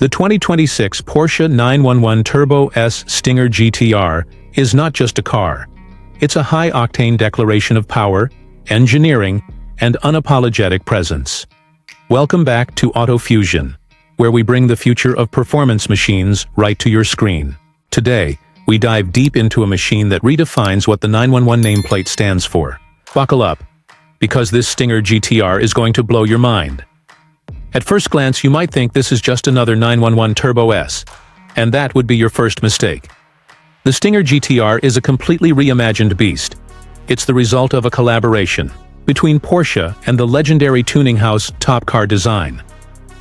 The 2026 Porsche 911 Turbo S Stinger GTR is not just a car. It's a high-octane declaration of power, engineering, and unapologetic presence. Welcome back to Auto Fusion, where we bring the future of performance machines right to your screen. Today, we dive deep into a machine that redefines what the 911 nameplate stands for. Buckle up, because this Stinger GTR is going to blow your mind. At first glance, you might think this is just another 911 Turbo S, and that would be your first mistake. The Stinger GTR is a completely reimagined beast. It's the result of a collaboration between Porsche and the legendary tuning house TopCar Design.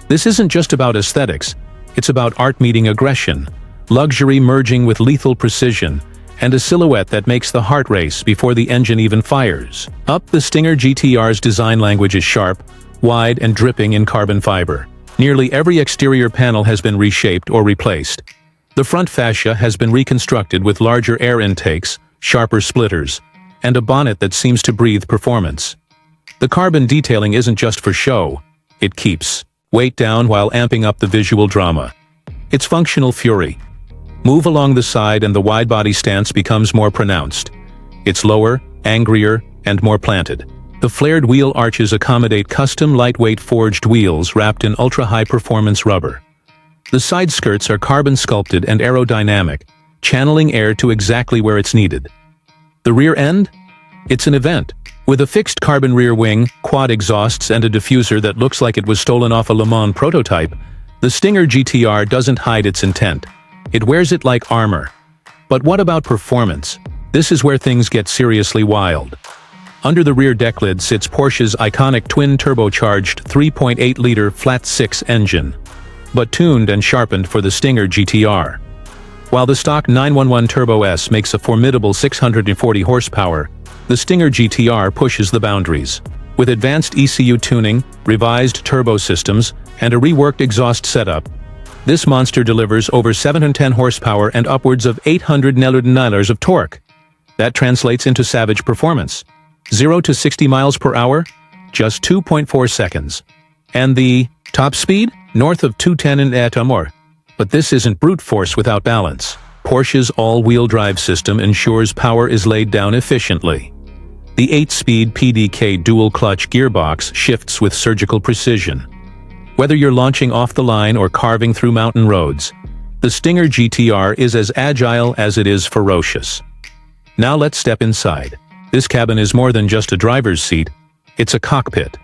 This isn't just about aesthetics, it's about art meeting aggression, luxury merging with lethal precision, and a silhouette that makes the heart race before the engine even fires. The Stinger GTR's design language is sharp, wide, and dripping in carbon fiber. Nearly every exterior panel has been reshaped or replaced. The front fascia has been reconstructed with larger air intakes, sharper splitters, and a bonnet that seems to breathe performance. The carbon detailing isn't just for show, it keeps weight down while amping up the visual drama. It's functional fury. Move along the side and the wide-body stance becomes more pronounced. It's lower, angrier, and more planted. The flared wheel arches accommodate custom lightweight forged wheels wrapped in ultra-high-performance rubber. The side skirts are carbon-sculpted and aerodynamic, channeling air to exactly where it's needed. The rear end? It's an event. With a fixed carbon rear wing, quad exhausts, and a diffuser that looks like it was stolen off a Le Mans prototype, the Stinger GTR doesn't hide its intent. It wears it like armor. But what about performance? This is where things get seriously wild. Under the rear deck lid sits Porsche's iconic twin turbocharged 3.8-liter flat-six engine, but tuned and sharpened for the Stinger GTR. While the stock 911 Turbo S makes a formidable 640 horsepower, the Stinger GTR pushes the boundaries. With advanced ECU tuning, revised turbo systems, and a reworked exhaust setup, this monster delivers over 710 horsepower and upwards of 800 Nm of torque. That translates into savage performance. 0 to 60 miles per hour? Just 2.4 seconds. And the top speed? North of 210 in et more. But this isn't brute force without balance. Porsche's all-wheel drive system ensures power is laid down efficiently. The 8-speed PDK dual-clutch gearbox shifts with surgical precision. Whether you're launching off the line or carving through mountain roads, the Stinger GTR is as agile as it is ferocious. Now let's step inside. This cabin is more than just a driver's seat, it's a cockpit.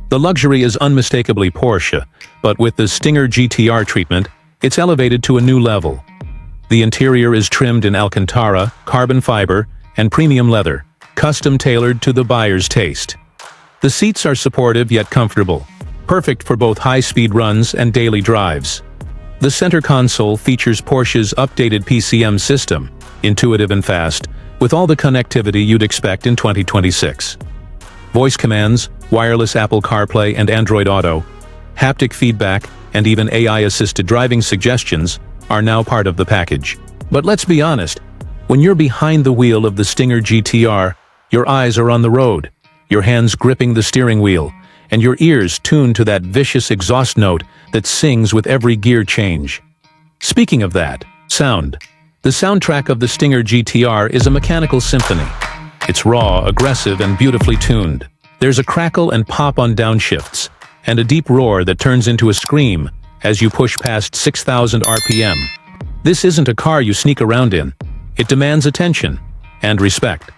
The luxury is unmistakably Porsche, but with the Stinger GTR treatment, it's elevated to a new level. The interior is trimmed in Alcantara, carbon fiber, and premium leather, custom-tailored to the buyer's taste. The seats are supportive yet comfortable, perfect for both high-speed runs and daily drives. The center console features Porsche's updated PCM system, intuitive and fast, with all the connectivity you'd expect in 2026. Voice commands, wireless Apple CarPlay and Android Auto, haptic feedback, and even AI-assisted driving suggestions are now part of the package. But let's be honest, when you're behind the wheel of the Stinger GTR, your eyes are on the road, your hands gripping the steering wheel, and your ears tuned to that vicious exhaust note that sings with every gear change. Speaking of that, sound. The soundtrack of the Stinger GTR is a mechanical symphony. It's raw, aggressive, and beautifully tuned. There's a crackle and pop on downshifts, and a deep roar that turns into a scream as you push past 6,000 RPM. This isn't a car you sneak around in. It demands attention and respect.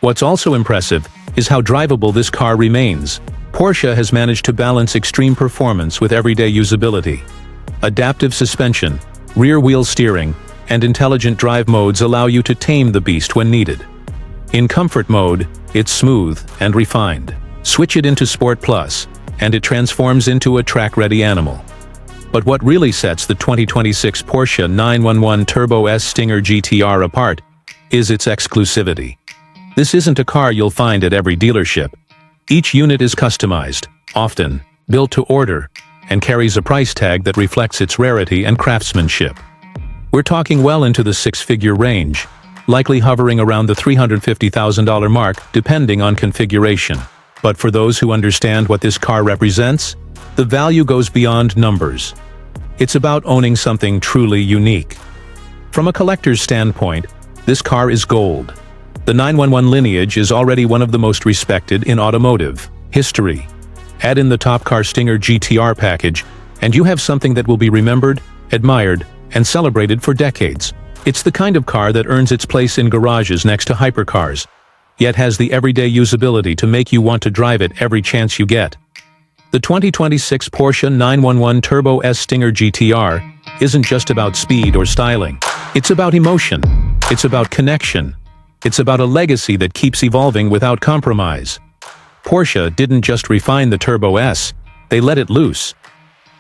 What's also impressive is how drivable this car remains. Porsche has managed to balance extreme performance with everyday usability. Adaptive suspension, rear-wheel steering, and intelligent drive modes allow you to tame the beast when needed. In comfort mode, it's smooth and refined. Switch it into Sport Plus, and it transforms into a track-ready animal. But what really sets the 2026 Porsche 911 Turbo S Stinger GTR apart is its exclusivity. This isn't a car you'll find at every dealership. Each unit is customized, often built to order, and carries a price tag that reflects its rarity and craftsmanship. We're talking well into the six-figure range, likely hovering around the $350,000 mark depending on configuration. But for those who understand what this car represents, the value goes beyond numbers. It's about owning something truly unique. From a collector's standpoint, this car is gold. The 911 lineage is already one of the most respected in automotive history. Add in the TopCar Stinger GTR package, and you have something that will be remembered, admired, and celebrated for decades. It's the kind of car that earns its place in garages next to hypercars, yet has the everyday usability to make you want to drive it every chance you get. The 2026 Porsche 911 Turbo S Stinger GTR isn't just about speed or styling. It's about emotion. It's about connection. It's about a legacy that keeps evolving without compromise. Porsche didn't just refine the Turbo S, they let it loose.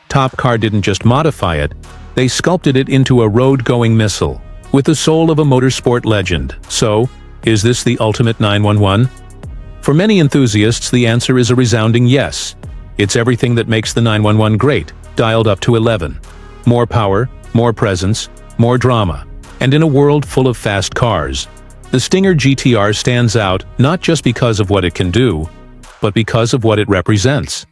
TopCar didn't just modify it, they sculpted it into a road-going missile, with the soul of a motorsport legend. So, is this the ultimate 911? For many enthusiasts, the answer is a resounding yes. It's everything that makes the 911 great, dialed up to 11. More power, more presence, more drama. And in a world full of fast cars, the Stinger GTR stands out not just because of what it can do, but because of what it represents.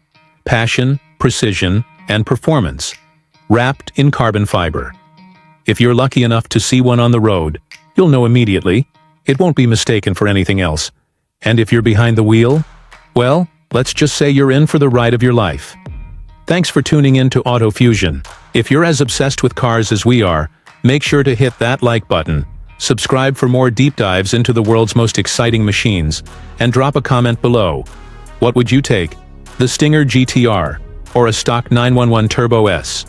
Passion, precision, and performance, wrapped in carbon fiber. If you're lucky enough to see one on the road, you'll know immediately. It won't be mistaken for anything else. And if you're behind the wheel, well, let's just say you're in for the ride of your life. Thanks for tuning in to Auto Fusion. If you're as obsessed with cars as we are, make sure to hit that like button, subscribe for more deep dives into the world's most exciting machines, and drop a comment below. What would you take? The Stinger GTR, or a stock 911 Turbo S?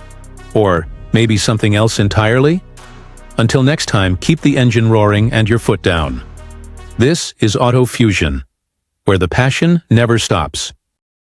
Or maybe something else entirely? Until next time, keep the engine roaring and your foot down. This is Auto Fusion, where the passion never stops.